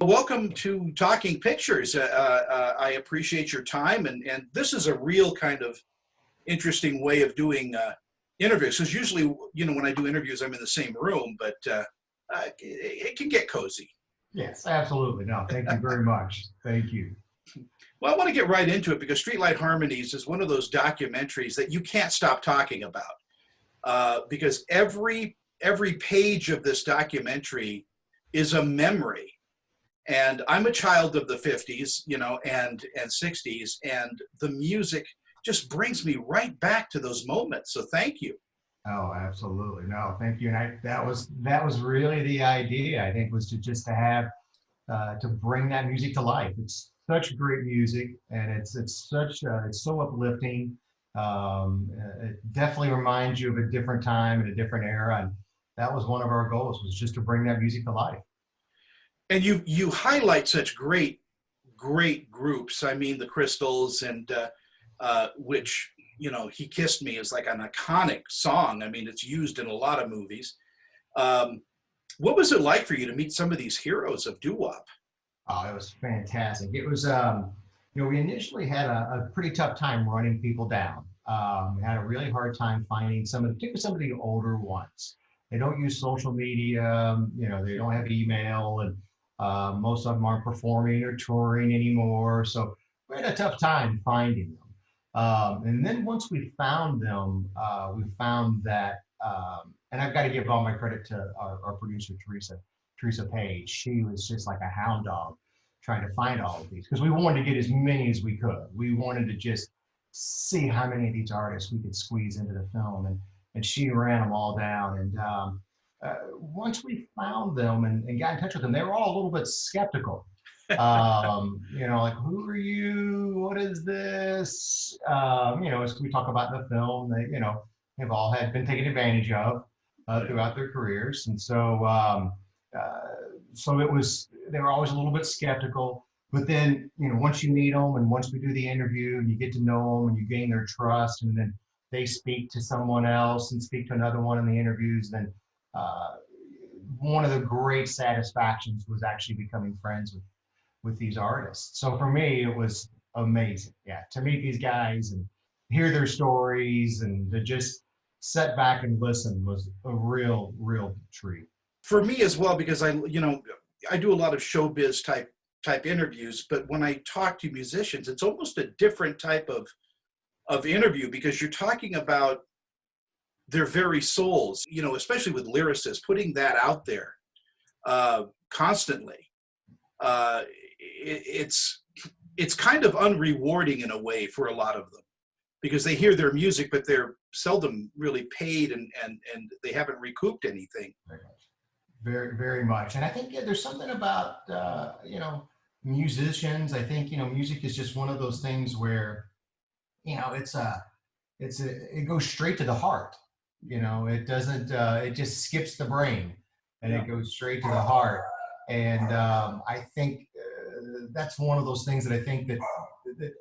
Welcome to Talking Pictures. I appreciate your time, and this is a real kind of interesting way of doing interviews. Because usually, when I do interviews, I'm in the same room, but it can get cozy. Yes, absolutely. No, thank you very much. Thank you. Well, I want to get right into it because Streetlight Harmonies is one of those documentaries that you can't stop talking about because every page of this documentary is a memory. And I'm a child of the 50s, and 60s, and the music just brings me right back to those moments. So thank you. Oh, absolutely. No, thank you. And that was really the idea. I think was to have to bring that music to life. It's such great music, and it's so uplifting. It definitely reminds you of a different time and a different era, and that was one of our goals, was just to bring that music to life. And you highlight such great groups. I mean, the Crystals, and which He Kissed Me is like an iconic song. I mean, it's used in a lot of movies. What was it like for you to meet some of these heroes of doo-wop? Oh, it was fantastic. It was, we initially had a pretty tough time running people down. We had a really hard time finding particularly some of the older ones. They don't use social media, they don't have email, and most of them aren't performing or touring anymore. So we had a tough time finding them. And then once we found them, we found that, and I've got to give all my credit to our producer, Teresa Page. She was just like a hound dog trying to find all of these, because we wanted to get as many as we could. We wanted to just see how many of these artists we could squeeze into the film, and she ran them all down. And once we found them and got in touch with them, they were all a little bit skeptical. Like, who are you? What is this? As we talk about in the film, they've all had been taken advantage of throughout their careers. And so they were always a little bit skeptical. But then, once you meet them and once we do the interview and you get to know them and you gain their trust, and then they speak to someone else and speak to another one in the interviews, then one of the great satisfactions was actually becoming friends with these artists. So for me, it was amazing. Yeah, to meet these guys and hear their stories and to just sit back and listen was a real treat. For me as well, because I do a lot of showbiz type interviews, but when I talk to musicians, it's almost a different type of interview, because you're talking about their very souls, especially with lyricists, putting that out there constantly. It's kind of unrewarding in a way for a lot of them, because they hear their music, but they're seldom really paid, and they haven't recouped anything. Very, very much. And I think there's something about, musicians. I think, music is just one of those things where, it goes straight to the heart. It doesn't, it just skips the brain, and it goes straight to the heart. And I think that's one of those things that I think that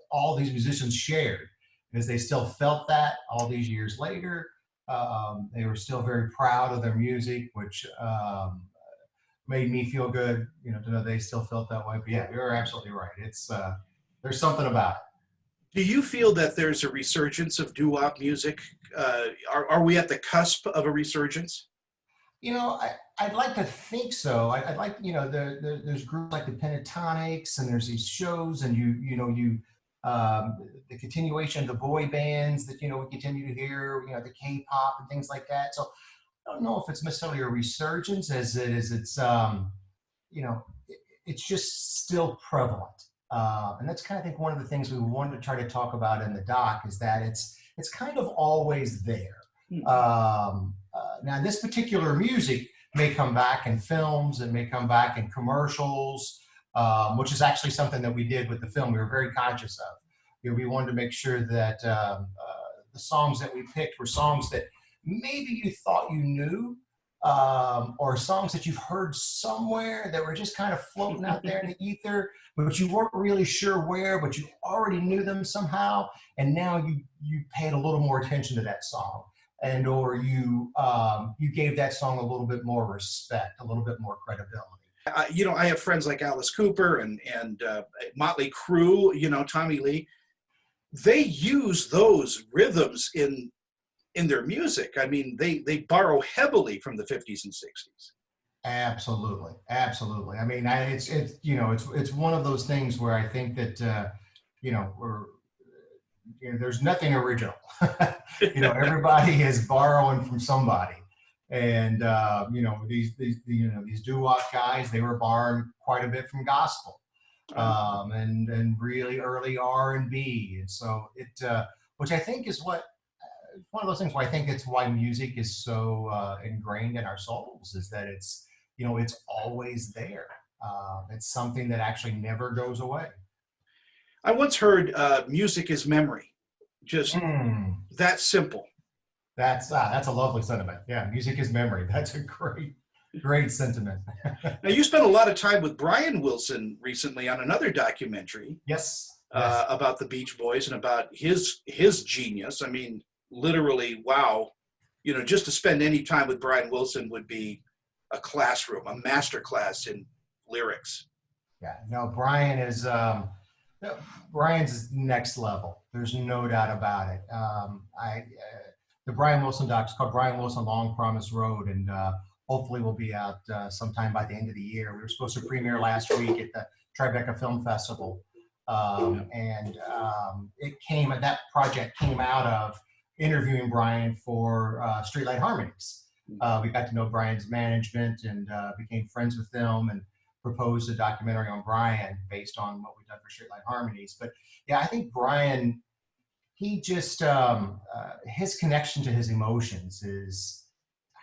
all these musicians shared, because they still felt that all these years later. They were still very proud of their music, which made me feel good, to know they still felt that way. But yeah, you're absolutely right. It's there's something about it. Do you feel that there's a resurgence of doo-wop music? Are we at the cusp of a resurgence? I'd like to think so. I'd like, there's groups like the Pentatonics, and there's these shows, and the continuation of the boy bands that, we continue to hear, the K-pop and things like that. So I don't know if it's necessarily a resurgence as it is. It's, it's just still prevalent. And that's kind of, I think, one of the things we wanted to try to talk about in the doc, is that it's kind of always there. Now, this particular music may come back in films, it may come back in commercials, which is actually something that we did with the film. We were very conscious of. We wanted to make sure that the songs that we picked were songs that maybe you thought you knew, or songs that you've heard somewhere that were just kind of floating out there in the ether, but you weren't really sure where, but you already knew them somehow, and now you paid a little more attention to that song, or you gave that song a little bit more respect, a little bit more credibility. I have friends like Alice Cooper and Motley Crue, Tommy Lee. They use those rhythms in their music. I mean, they borrow heavily from the 50s and 60s. Absolutely, absolutely. I mean, it's one of those things where I think that we're there's nothing original. Everybody is borrowing from somebody, and these doo-wop guys, they were borrowing quite a bit from gospel, and really early R&B, and so which I think is what one of those things where I think it's why music is so ingrained in our souls, is that it's always there. It's something that actually never goes away. I once heard music is memory. Just that simple. That's a lovely sentiment. Yeah, music is memory. That's a great sentiment. Now, you spent a lot of time with Brian Wilson recently on another documentary. Yes. About the Beach Boys and about his genius. I mean, literally, wow. Just to spend any time with Brian Wilson would be a classroom, a master class in lyrics. Yeah, no, Brian's next level. There's no doubt about it. The Brian Wilson doc is called Brian Wilson Long Promised Road, and hopefully will be out sometime by the end of the year. We were supposed to premiere last week at the Tribeca Film Festival. That project came out of interviewing Brian for Streetlight Harmonies. We got to know Brian's management and became friends with them and proposed a documentary on Brian based on what we've done for Streetlight Harmonies. But yeah, I think Brian, he just, his connection to his emotions is,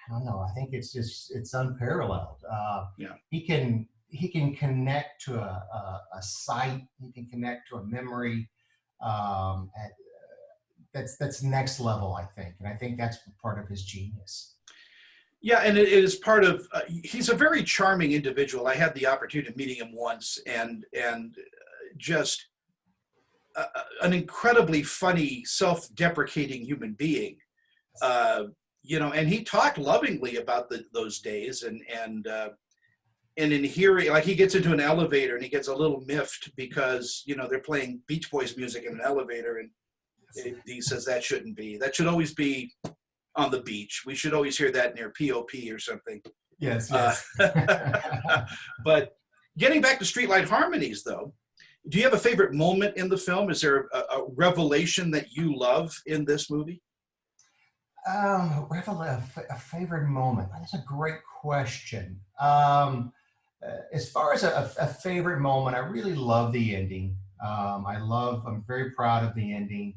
I don't know, I think it's unparalleled. He can connect to a sight, he can connect to a memory. That's next level, I think. And I think that's part of his genius. Yeah, and it is part of, he's a very charming individual. I had the opportunity of meeting him once, and just an incredibly funny, self-deprecating human being. And he talked lovingly about those days, and in hearing, like, he gets into an elevator and he gets a little miffed because, they're playing Beach Boys music in an elevator, and he says that should always be on the beach. We should always hear that near POP or something. Yes. But getting back to Streetlight Harmonies, though, do you have a favorite moment in the film? Is there a revelation that you love in this movie? A favorite moment. That's a great question. As far as a favorite moment, I really love the ending. I'm very proud of the ending.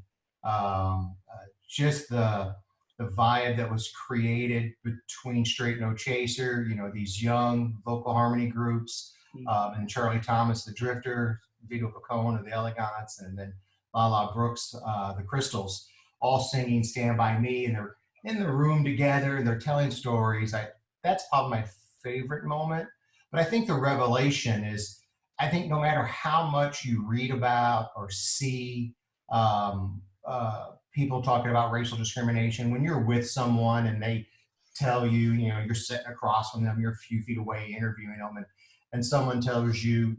Just the vibe that was created between Straight No Chaser, these young vocal harmony groups, and Charlie Thomas, the Drifter, Vito Pacone of the Elegants, and then Lala Brooks, the Crystals, all singing Stand By Me, and they're in the room together and they're telling stories. That's probably my favorite moment. But I think the revelation is, I think no matter how much you read about or see people talking about racial discrimination, when you're with someone and they tell you, you're sitting across from them, you're a few feet away interviewing them, and someone tells you,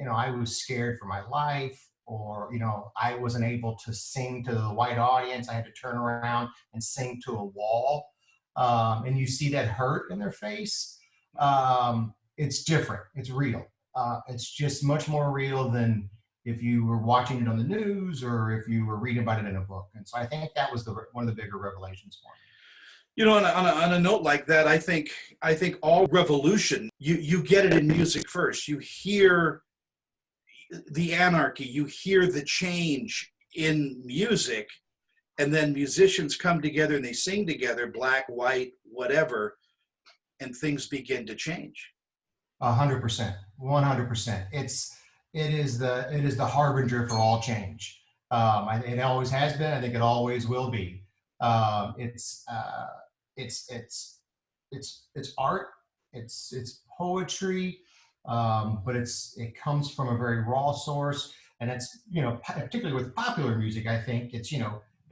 I was scared for my life, or, I wasn't able to sing to the white audience. I had to turn around and sing to a wall. And you see that hurt in their face. It's different. It's real. It's just much more real than if you were watching it on the news or if you were reading about it in a book. And so I think that was one of the bigger revelations for me. On a note like that, I think all revolution, you get it in music first. You hear the anarchy, you hear the change in music, and then musicians come together and they sing together, black, white, whatever, and things begin to change. 100%, 100%. It is the harbinger for all change. It always has been. I think it always will be. It's art. It's poetry. But it comes from a very raw source, and it's particularly with popular music, I think it's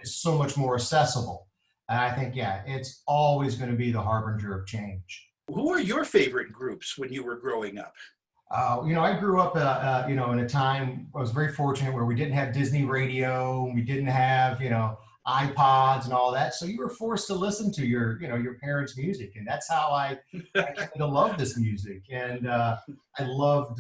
so much more accessible, and I think it's always going to be the harbinger of change. Who are your favorite groups when you were growing up? I grew up, in a time, I was very fortunate where we didn't have Disney radio, we didn't have, iPods and all that. So you were forced to listen to your parents' music. And that's how I came to love this music. And I loved,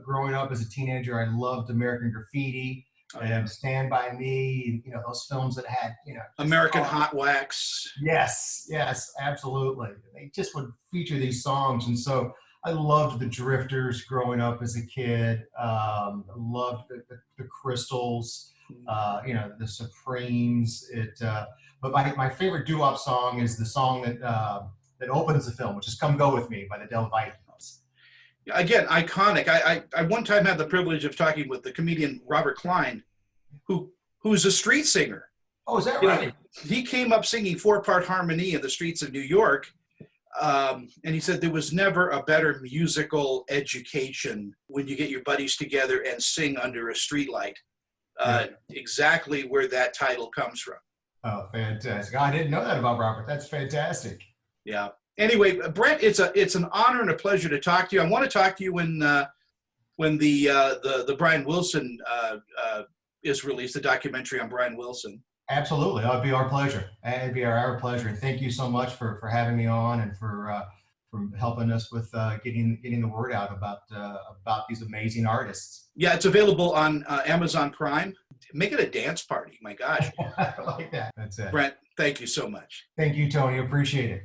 growing up as a teenager, I loved American Graffiti and Stand By Me, those films that had, American Hot Wax. Yes, yes, absolutely. They just would feature these songs. And so I loved the Drifters growing up as a kid. I loved the Crystals, the Supremes. But my favorite doo-wop song is the song that opens the film, which is "Come Go With Me" by the Del Vikings. Again, iconic. I one time had the privilege of talking with the comedian Robert Klein, who's a street singer. Oh, is that right? He came up singing 4-part harmony in the streets of New York. And he said there was never a better musical education when you get your buddies together and sing under a streetlight. Exactly where that title comes from. Oh, fantastic. I didn't know that about Robert. That's fantastic. Yeah. Anyway, Brent, it's an honor and a pleasure to talk to you. I want to talk to you when the Brian Wilson is released, the documentary on Brian Wilson. Absolutely. It'd be our pleasure. It'd be our pleasure. And thank you so much for having me on and for helping us with getting the word out about these amazing artists. Yeah, it's available on Amazon Prime. Make it a dance party. My gosh. I like that. That's it. Brent, thank you so much. Thank you, Tony. Appreciate it.